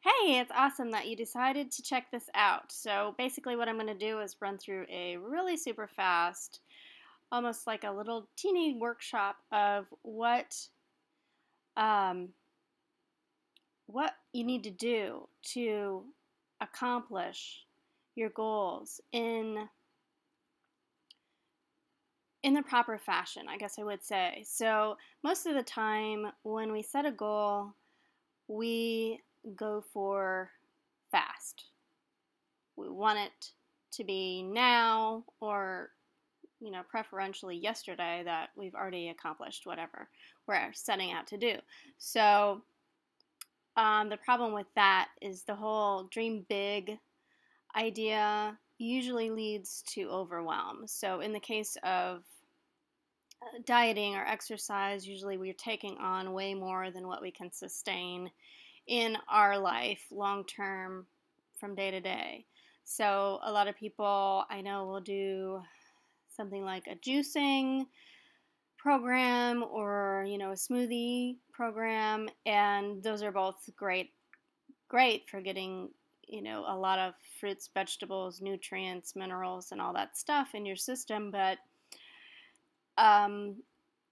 Hey, it's awesome that you decided to check this out. So basically what I'm going to do is run through a really super fast, almost like a little teeny workshop of um, what you need to do to accomplish your goals in the proper fashion, I guess I would say. So most of the time when we set a goal, we go for fast. We want it to be now or preferentially yesterday that we've already accomplished whatever we're setting out to do. So the problem with that is the whole dream big idea usually leads to overwhelm. So in the case of dieting or exercise, usually we're taking on way more than what we can sustain in our life long term from day to day. So a lot of people I know will do something like a juicing program or a smoothie program, and those are both great for getting a lot of fruits, vegetables, nutrients, minerals, and all that stuff in your system. But um,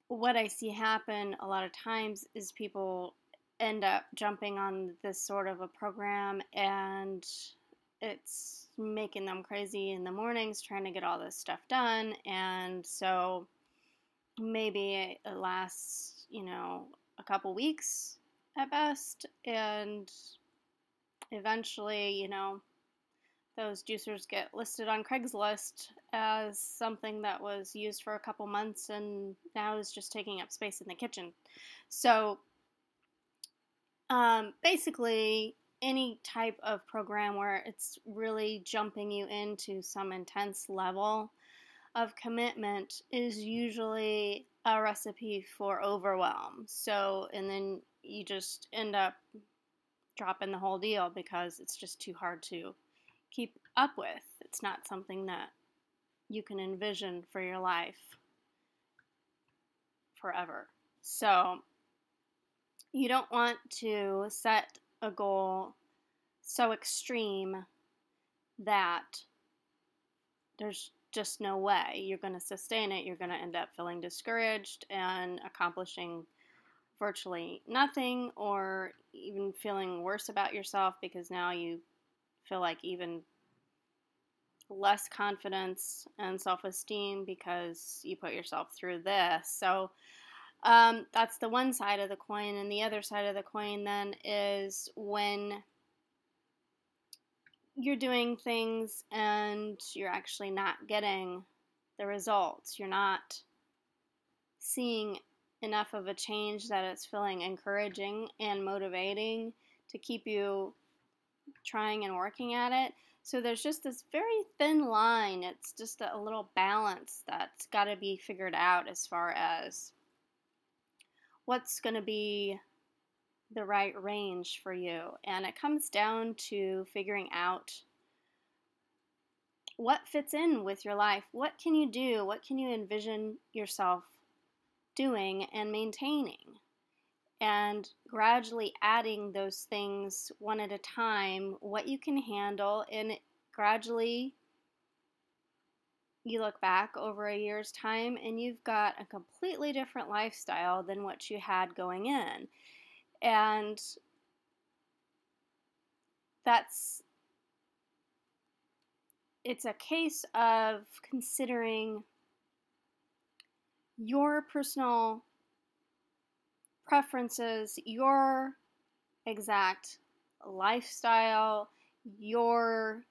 what I see happen a lot of times is people end up jumping on this sort of a program, and it's making them crazy in the mornings trying to get all this stuff done. And so maybe it lasts, a couple weeks at best. And eventually, those juicers get listed on Craigslist as something that was used for a couple months and now is just taking up space in the kitchen. So basically, any type of program where it's really jumping you into some intense level of commitment is usually a recipe for overwhelm. So, and then you just end up dropping the whole deal because it's just too hard to keep up with. It's not something that you can envision for your life forever. So, you don't want to set a goal so extreme that there's just no way you're going to sustain it. You're going to end up feeling discouraged and accomplishing virtually nothing, or even feeling worse about yourself because now you feel like even less confidence and self esteem because you put yourself through this. So that's the one side of the coin. And the other side of the coin then is when you're doing things and you're actually not getting the results. You're not seeing enough of a change that it's feeling encouraging and motivating to keep you trying and working at it. So there's just this very thin line. It's just a little balance that's got to be figured out as far as what's going to be the right range for you. And it comes down to figuring out what fits in with your life. What can you do? What can you envision yourself doing and maintaining? And gradually adding those things one at a time, what you can handle, and gradually you look back over a year's time and you've got a completely different lifestyle than what you had going in. And that's it's a case of considering your personal preferences, your exact lifestyle, your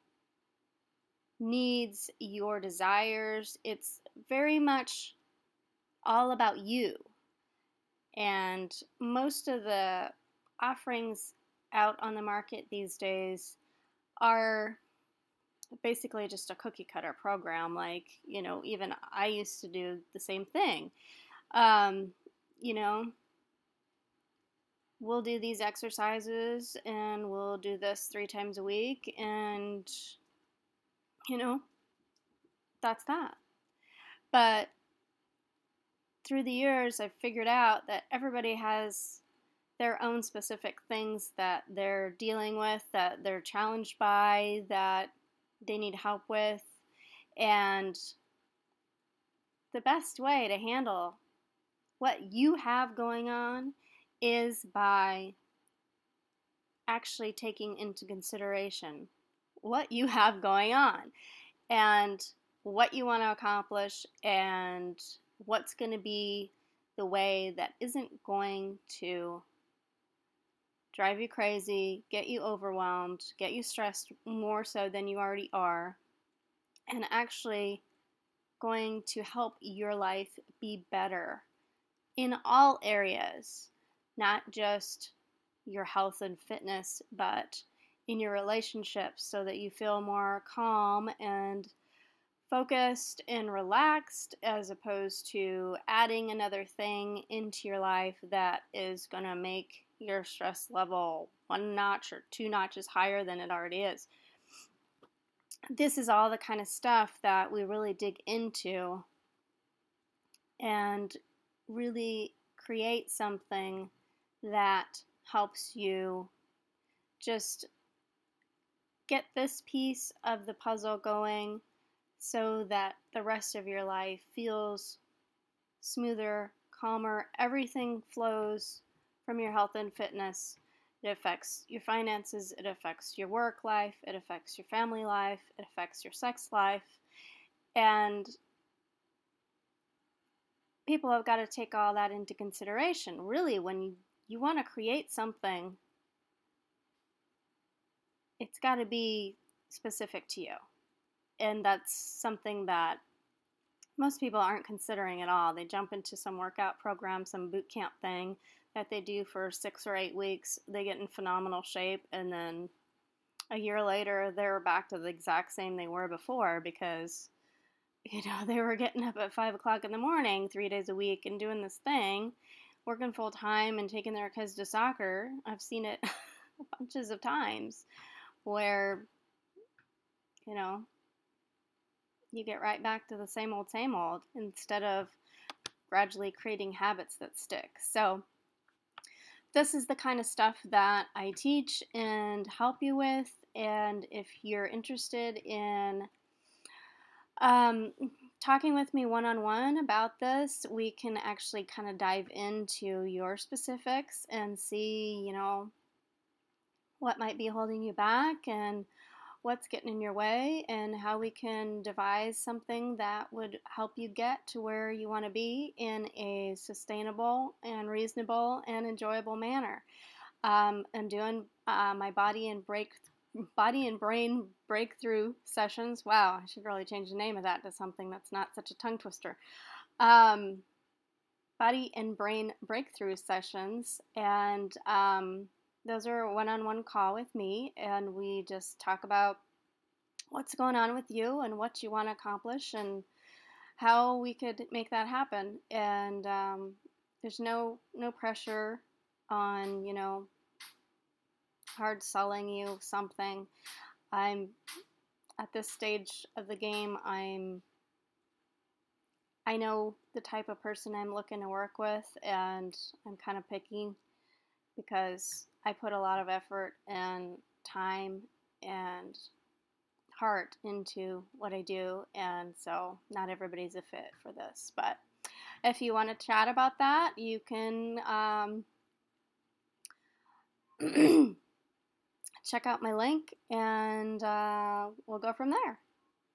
needs, your desires. It's very much all about you. And most of the offerings out on the market these days are basically just a cookie cutter program. Like, even I used to do the same thing. Um, you know, we'll do these exercises and we'll do this 3 times a week, and you know, that's that. But through the years, I've figured out that everybody has their own specific things that they're dealing with, that they're challenged by, that they need help with. And the best way to handle what you have going on is by actually taking into consideration what you have going on and what you want to accomplish and what's going to be the way that isn't going to drive you crazy, get you overwhelmed, get you stressed more so than you already are, and actually going to help your life be better in all areas, not just your health and fitness, but in your relationships, so that you feel more calm and focused and relaxed, as opposed to adding another thing into your life that is going to make your stress level 1 notch or 2 notches higher than it already is. This is all the kind of stuff that we really dig into and really create something that helps you just get this piece of the puzzle going so that the rest of your life feels smoother, calmer. Everything flows from your health and fitness. It affects your finances, it affects your work life, it affects your family life, it affects your sex life. And people have got to take all that into consideration. Really, when you want to create something, it's got to be specific to you. And that's something that most people aren't considering at all. They jump into some workout program, some boot camp thing that they do for 6 or 8 weeks. They get in phenomenal shape, and then a year later, they're back to the exact same they were before because, they were getting up at 5 o'clock in the morning 3 days a week and doing this thing, working full time and taking their kids to soccer. I've seen it bunches of times where, you get right back to the same old instead of gradually creating habits that stick. So this is the kind of stuff that I teach and help you with. And if you're interested in talking with me one-on-one about this, we can actually kind of dive into your specifics and see, what might be holding you back and what's getting in your way, and how we can devise something that would help you get to where you want to be in a sustainable and reasonable and enjoyable manner. I'm doing my body and brain breakthrough sessions. Wow, I should really change the name of that to something that's not such a tongue twister. Body and brain breakthrough sessions, and those are a one-on-one call with me, and we just talk about what's going on with you and what you want to accomplish and how we could make that happen. And there's no pressure on, hard selling you something. I'm at this stage of the game, I know the type of person I'm looking to work with, and I'm kind of picky because I put a lot of effort and time and heart into what I do, and so not everybody's a fit for this. But if you want to chat about that, you can check out my link, and we'll go from there.